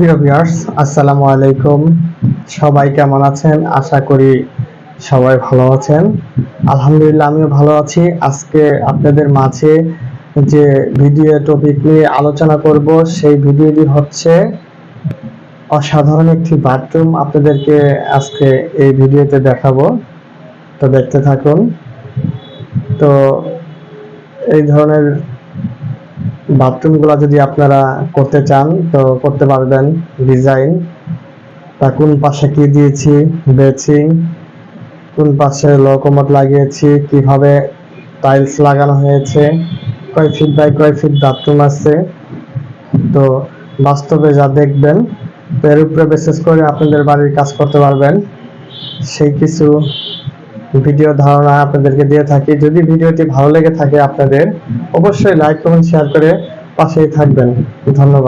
প্রিয় ভিউয়ার্স, আসসালামু আলাইকুম। সবাই কেমন আছেন? আশা করি সবাই ভালো আছেন। আলহামদুলিল্লাহ, আমিও ভালো আছি। আজকে আপনাদের মাঝে যে ভিডিও টপিক নিয়ে আলোচনা করব, সেই ভিডিওটি হচ্ছে অসাধারণ একটি বাথরুম। আপনাদেরকে আজকে এই ভিডিওতে দেখাবো, তো দেখতে থাকুন। তো এই ধরনের বাথরুমগুলো যদি আপনারা করতে চান তো করতে পারবেন। ডিজাইন তা কোন পাশে কি দিয়েছি, বেচিং, কোন পাশে লো কমোড লাগিয়েছি, কিভাবে টাইলস লাগানো হয়েছে, কয় ফিট বাই কয় ফিট বাথরুম আছে, তো বাস্তবে যা দেখবেন এর উপরে বেসিস করে আপনাদের বাড়ির কাজ করতে পারবেন। সেই কিছু ভিডিও ধারণা আপনাদেরকে দিয়ে থাকি। যদি ভিডিওটি ভালো লেগে থাকে আপনাদের, অবশ্যই লাইক কমেন্ট শেয়ার করে পাশেই থাকবেন। ধন্যবাদ।